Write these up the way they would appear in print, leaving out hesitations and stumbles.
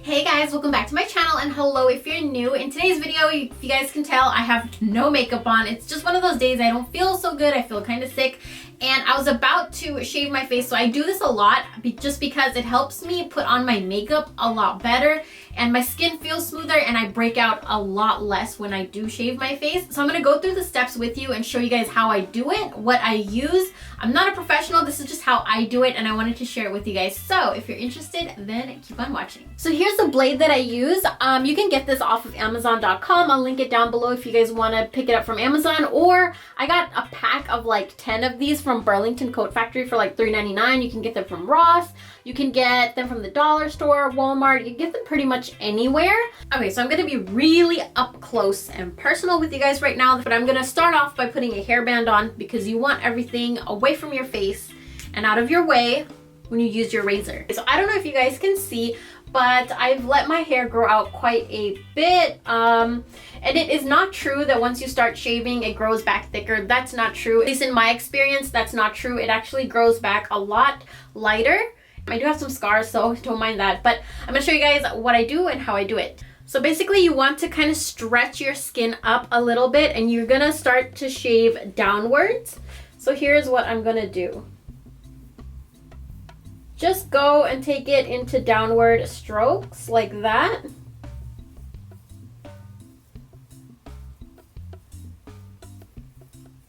Hey guys, welcome back to my channel, and hello if you're new. In today's video, if you guys can tell, I have no makeup on. It's just one of those days I don't feel so good. I feel kind of sick, and I was about to shave my face. So I do this a lot just because it helps me put on my makeup a lot better, and my skin feels smoother, and I break out a lot less when I do shave my face. So I'm gonna go through the steps with you and show you guys how I do it, what I use. I'm not a professional, this is just how I do it, and I wanted to share it with you guys. So if you're interested, then keep on watching. So here's the blade that I use. You can get this off of Amazon.com. I'll link it down below if you guys want to pick it up from Amazon, or I got a pack of like 10 of these from Burlington Coat Factory for like $3.99. You can get them from Ross. You can get them from the dollar store, Walmart. You can get them pretty much anywhere. Okay, so I'm gonna be really up close and personal with you guys right now, but I'm gonna start off by putting a hairband on because you want everything away from your face and out of your way when you use your razor. So I don't know if you guys can see, but I've let my hair grow out quite a bit. And it is not true that once you start shaving, it grows back thicker. That's not true. At least in my experience, that's not true. It actually grows back a lot lighter. I do have some scars, so don't mind that. But I'm gonna show you guys what I do and how I do it. So basically, you want to kind of stretch your skin up a little bit, and you're gonna start to shave downwards. So here's what I'm gonna do. Just go and take it into downward strokes like that.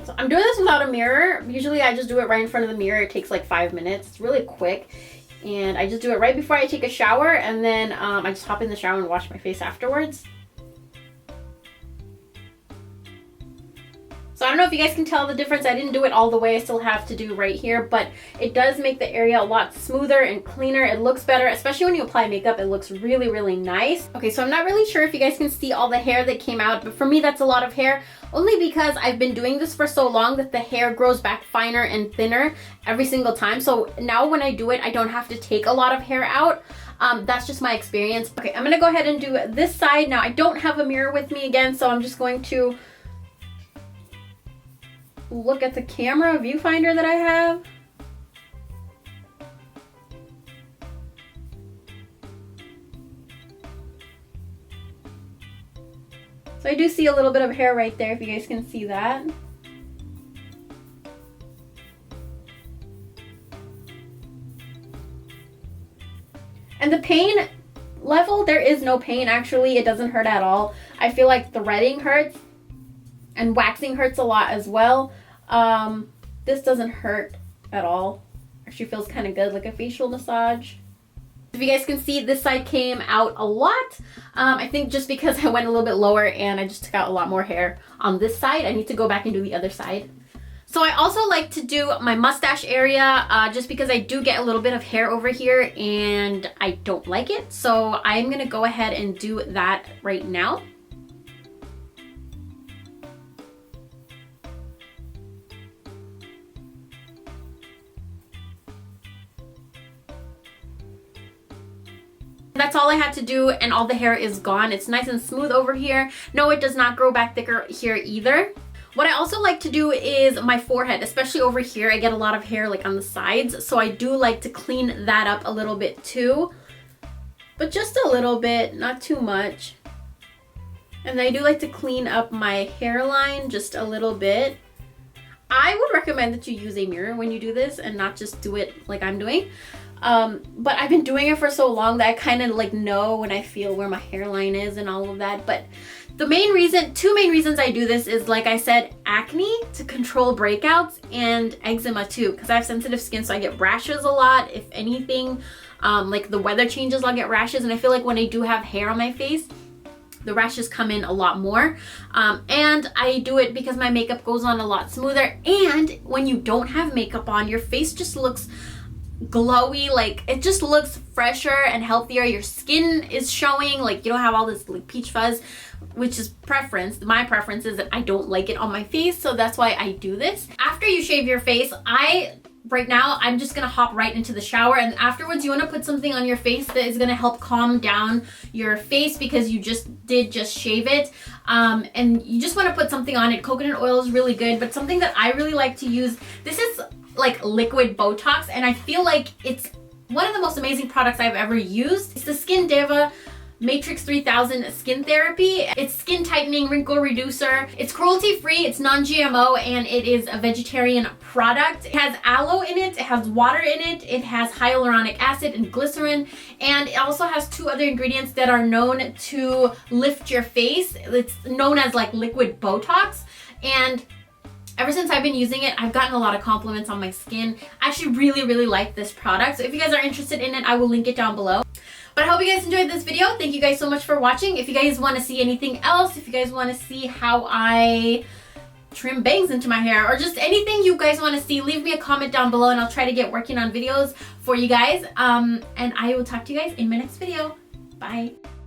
So I'm doing this without a mirror. Usually I just do it right in front of the mirror. It takes like 5 minutes. It's really quick. And I just do it right before I take a shower, and then I just hop in the shower and wash my face afterwards. So I don't know if you guys can tell the difference. I didn't do it all the way. I still have to do right here, but it does make the area a lot smoother and cleaner. It looks better, especially when you apply makeup. It looks really, really nice. Okay, so I'm not really sure if you guys can see all the hair that came out, but for me, that's a lot of hair, only because I've been doing this for so long that the hair grows back finer and thinner every single time. So now when I do it, I don't have to take a lot of hair out. That's just my experience. Okay, I'm gonna go ahead and do this side. Now, I don't have a mirror with me again, so I'm just going to look at the camera viewfinder that I have. So I do see a little bit of hair right there, if you guys can see that. And the pain level, there is no pain actually. It doesn't hurt at all. I feel like threading hurts and waxing hurts a lot as well. This doesn't hurt at all. Actually feels kind of good, like a facial massage. If you guys can see, this side came out a lot. I think just because I went a little bit lower and I just took out a lot more hair on this side. I need to go back and do the other side. So I also like to do my mustache area just because I do get a little bit of hair over here and I don't like it. So I'm gonna go ahead and do that right now. That's all I had to do, and all the hair is gone. It's nice and smooth over here. No, it does not grow back thicker here either. What I also like to do is my forehead, especially over here. I get a lot of hair like on the sides, so I do like to clean that up a little bit too. But just a little bit, not too much. And I do like to clean up my hairline just a little bit. I would recommend that you use a mirror when you do this and not just do it like I'm doing. But I've been doing it for so long that I kind of like know when I feel where my hairline is and all of that. But the main reason, two main reasons I do this is, like I said, acne, to control breakouts, and eczema too, because I have sensitive skin, so I get rashes a lot. If anything, like the weather changes, I'll get rashes, and I feel like when I do have hair on my face, the rashes come in a lot more. And I do it because my makeup goes on a lot smoother, and when you don't have makeup on, your face just looks glowy, like it just looks fresher and healthier. Your skin is showing, like you don't have all this like peach fuzz, which is preference. My preference is that I don't like it on my face, so that's why I do this. After you shave your face, right now I'm just gonna hop right into the shower, and afterwards you want to put something on your face that is gonna help calm down your face because you just shave it, and you just want to put something on it. Coconut oil is really good, but something that I really like to use, this is like liquid Botox, and I feel like it's one of the most amazing products I've ever used. It's the Daiva Matrix 3000 Skin Therapy. It's skin tightening, wrinkle reducer. It's cruelty free, it's non-GMO, and it is a vegetarian product. It has aloe in it, it has water in it, it has hyaluronic acid and glycerin, and it also has 2 other ingredients that are known to lift your face. It's known as like liquid Botox, and ever since I've been using it, I've gotten a lot of compliments on my skin. I actually really like this product. So if you guys are interested in it, I will link it down below. But I hope you guys enjoyed this video. Thank you guys so much for watching. If you guys want to see anything else, if you guys want to see how I trim bangs into my hair, or just anything you guys want to see, leave me a comment down below and I'll try to get working on videos for you guys. And I will talk to you guys in my next video. Bye.